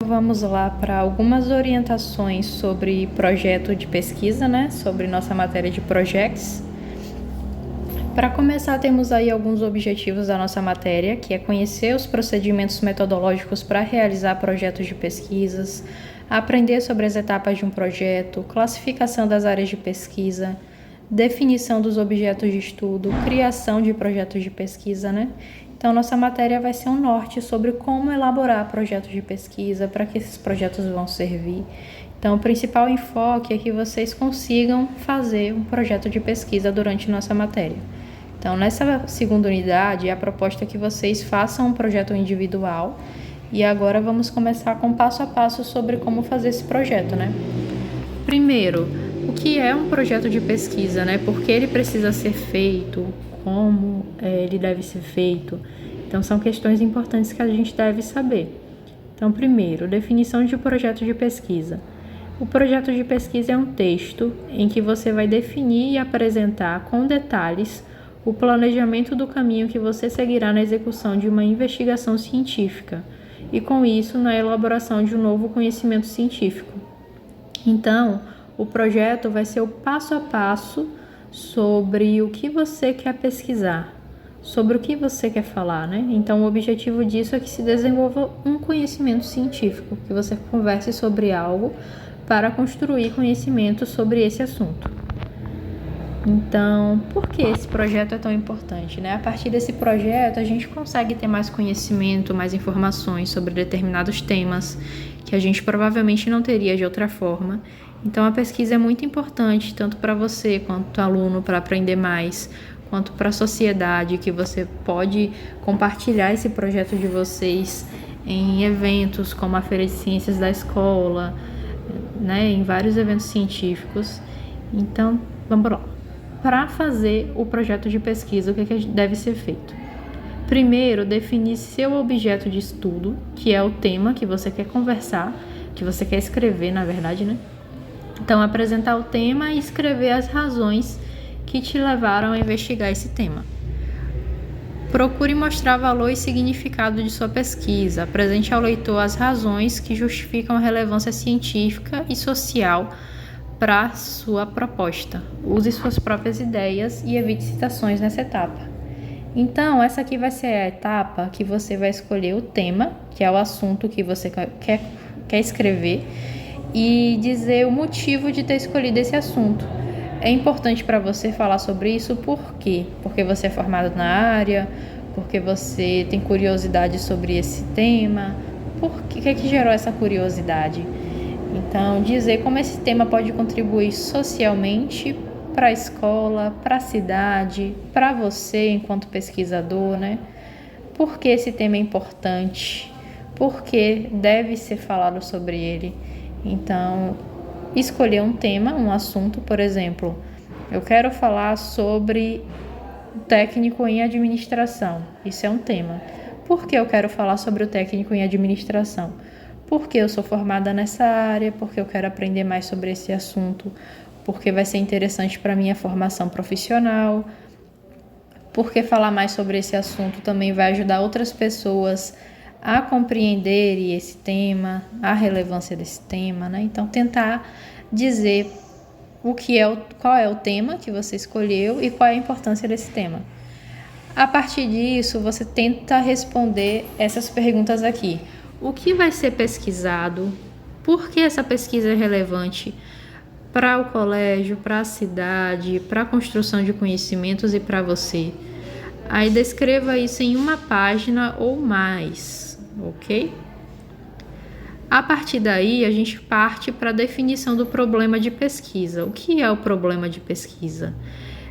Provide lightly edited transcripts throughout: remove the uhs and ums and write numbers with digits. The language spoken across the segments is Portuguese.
Vamos lá para algumas orientações sobre projeto de pesquisa, né? Sobre nossa matéria de projects. Para começar, temos aí alguns objetivos da nossa matéria, que é conhecer os procedimentos metodológicos para realizar projetos de pesquisas, aprender sobre as etapas de um projeto, classificação das áreas de pesquisa, definição dos objetos de estudo, criação de projetos de pesquisa, né? Então, nossa matéria vai ser um norte sobre como elaborar projetos de pesquisa, para que esses projetos vão servir. Então, o principal enfoque é que vocês consigam fazer um projeto de pesquisa durante nossa matéria. Então, nessa segunda unidade, a proposta é que vocês façam um projeto individual e agora vamos começar com passo a passo sobre como fazer esse projeto, né? Primeiro, o que é um projeto de pesquisa, né? Por que ele precisa ser feito? Como ele deve ser feito? Então, são questões importantes que a gente deve saber. Então, primeiro, definição de projeto de pesquisa. O projeto de pesquisa é um texto em que você vai definir e apresentar com detalhes o planejamento do caminho que você seguirá na execução de uma investigação científica e, com isso, na elaboração de um novo conhecimento científico. Então, o projeto vai ser o passo a passo sobre o que você quer pesquisar, sobre o que você quer falar, né? Então, o objetivo disso é que se desenvolva um conhecimento científico, que você converse sobre algo para construir conhecimento sobre esse assunto. Então, por que esse projeto é tão importante, né? A partir desse projeto, a gente consegue ter mais conhecimento, mais informações sobre determinados temas que a gente provavelmente não teria de outra forma. Então, a pesquisa é muito importante, tanto para você quanto aluno, para aprender mais, quanto para a sociedade, que você pode compartilhar esse projeto de vocês em eventos como a Feira de Ciências da escola, né? Em vários eventos científicos. Então, vamos lá. Para fazer o projeto de pesquisa, o que deve ser feito? Primeiro, definir seu objeto de estudo, que é o tema que você quer conversar, que você quer escrever, na verdade, né? Então, apresentar o tema e escrever as razões que te levaram a investigar esse tema. Procure mostrar valor e significado de sua pesquisa. Apresente ao leitor as razões que justificam a relevância científica e social para sua proposta. Use suas próprias ideias e evite citações nessa etapa. Então, essa aqui vai ser a etapa que você vai escolher o tema, que é o assunto que você quer escrever, e dizer o motivo de ter escolhido esse assunto. É importante para você falar sobre isso, por quê? Porque você é formado na área, porque você tem curiosidade sobre esse tema. Por que é que gerou essa curiosidade? Então, dizer como esse tema pode contribuir socialmente para a escola, para a cidade, para você enquanto pesquisador, né? Por que esse tema é importante? Por que deve ser falado sobre ele? Então, escolher um tema, um assunto, por exemplo, eu quero falar sobre técnico em administração. Isso é um tema. Por que eu quero falar sobre o técnico em administração? Porque eu sou formada nessa área, porque eu quero aprender mais sobre esse assunto, porque vai ser interessante para a minha formação profissional, porque falar mais sobre esse assunto também vai ajudar outras pessoas a compreenderem esse tema, a relevância desse tema, né? Então, tentar dizer qual é o tema que você escolheu e qual é a importância desse tema. A partir disso, você tenta responder essas perguntas aqui. O que vai ser pesquisado? Por que essa pesquisa é relevante para o colégio, para a cidade, para a construção de conhecimentos e para você? Aí descreva isso em uma página ou mais, ok? A partir daí, a gente parte para a definição do problema de pesquisa. O que é o problema de pesquisa?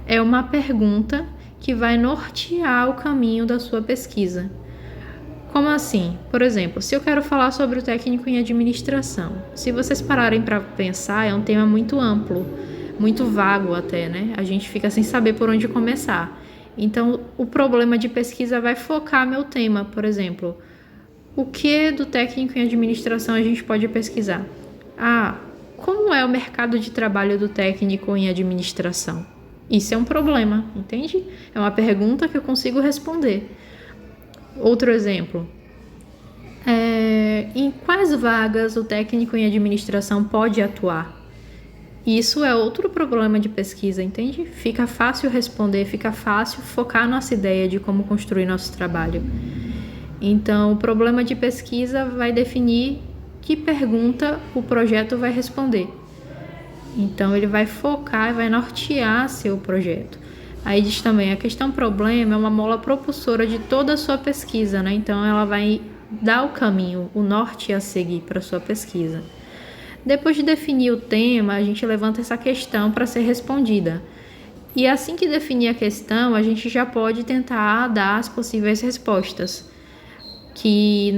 É uma pergunta que vai nortear o caminho da sua pesquisa. Como assim? Por exemplo, se eu quero falar sobre o técnico em administração, se vocês pararem para pensar, é um tema muito amplo, muito vago até, né? A gente fica sem saber por onde começar. Então, o problema de pesquisa vai focar meu tema, por exemplo. O que do técnico em administração a gente pode pesquisar? Como é o mercado de trabalho do técnico em administração? Isso é um problema, entende? É uma pergunta que eu consigo responder. Outro exemplo. Em quais vagas o técnico em administração pode atuar? Isso é outro problema de pesquisa, entende? Fica fácil responder, fica fácil focar nossa ideia de como construir nosso trabalho. Então, o problema de pesquisa vai definir que pergunta o projeto vai responder. Então, ele vai focar e vai nortear seu projeto. Aí diz também, a questão problema é uma mola propulsora de toda a sua pesquisa, né? Então, ela vai dar o caminho, o norte a seguir para a sua pesquisa. Depois de definir o tema, a gente levanta essa questão para ser respondida. E assim que definir a questão, a gente já pode tentar dar as possíveis respostas, que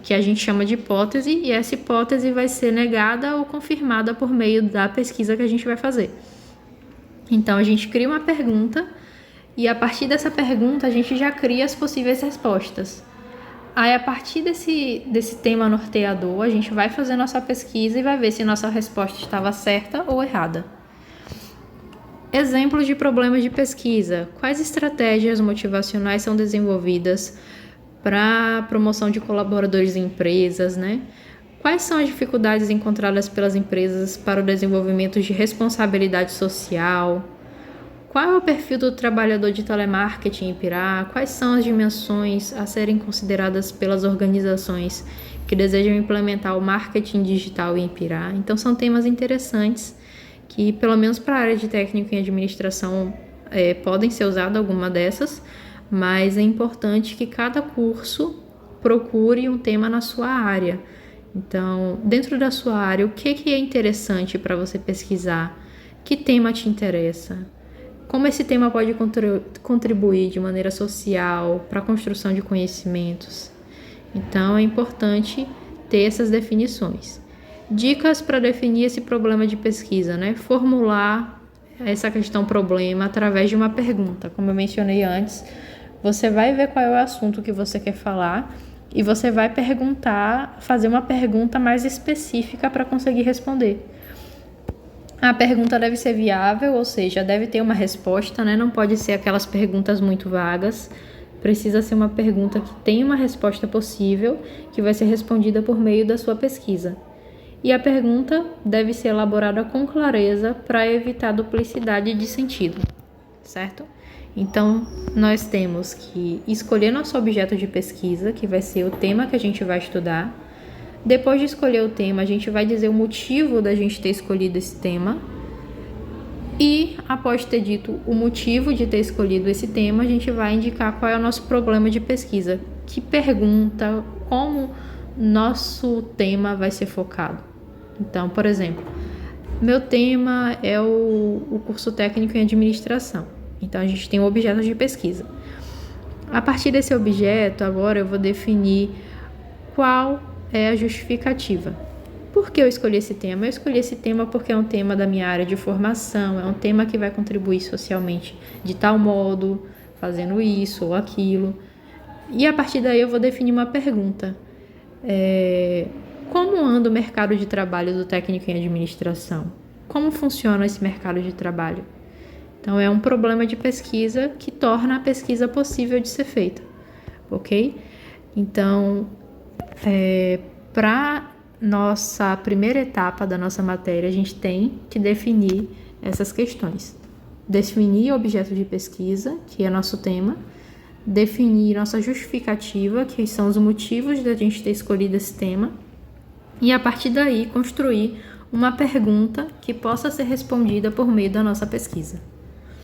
a gente chama de hipótese, e essa hipótese vai ser negada ou confirmada por meio da pesquisa que a gente vai fazer. Então, a gente cria uma pergunta, e a partir dessa pergunta, a gente já cria as possíveis respostas. Aí, a partir desse tema norteador, a gente vai fazer nossa pesquisa e vai ver se nossa resposta estava certa ou errada. Exemplos de problemas de pesquisa. Quais estratégias motivacionais são desenvolvidas para a promoção de colaboradores em empresas, né? Quais são as dificuldades encontradas pelas empresas para o desenvolvimento de responsabilidade social? Qual é o perfil do trabalhador de telemarketing em Pirá? Quais são as dimensões a serem consideradas pelas organizações que desejam implementar o marketing digital em Pirá? Então, são temas interessantes que, pelo menos para a área de técnico em administração, podem ser usadas alguma dessas, mas é importante que cada curso procure um tema na sua área. Então, dentro da sua área, o que é interessante para você pesquisar? Que tema te interessa? Como esse tema pode contribuir de maneira social para a construção de conhecimentos? Então, é importante ter essas definições. Dicas para definir esse problema de pesquisa, né? Formular essa questão problema através de uma pergunta. Como eu mencionei antes, você vai ver qual é o assunto que você quer falar e você vai fazer uma pergunta mais específica para conseguir responder. A pergunta deve ser viável, ou seja, deve ter uma resposta, né? Não pode ser aquelas perguntas muito vagas. Precisa ser uma pergunta que tenha uma resposta possível, que vai ser respondida por meio da sua pesquisa. E a pergunta deve ser elaborada com clareza para evitar duplicidade de sentido, certo? Então, nós temos que escolher nosso objeto de pesquisa, que vai ser o tema que a gente vai estudar. Depois de escolher o tema, a gente vai dizer o motivo da gente ter escolhido esse tema. E, após ter dito o motivo de ter escolhido esse tema, a gente vai indicar qual é o nosso problema de pesquisa. Que pergunta, como nosso tema vai ser focado. Então, por exemplo, meu tema é o curso técnico em administração. Então, a gente tem um objeto de pesquisa. A partir desse objeto, agora eu vou definir qual é a justificativa. Por que eu escolhi esse tema? Eu escolhi esse tema porque é um tema da minha área de formação, é um tema que vai contribuir socialmente de tal modo, fazendo isso ou aquilo. E a partir daí eu vou definir uma pergunta. Como anda o mercado de trabalho do técnico em administração? Como funciona esse mercado de trabalho? Então, é um problema de pesquisa que torna a pesquisa possível de ser feita, ok? Então, para nossa primeira etapa da nossa matéria, a gente tem que definir essas questões. Definir o objeto de pesquisa, que é nosso tema, definir nossa justificativa, que são os motivos da gente ter escolhido esse tema, e a partir daí construir uma pergunta que possa ser respondida por meio da nossa pesquisa.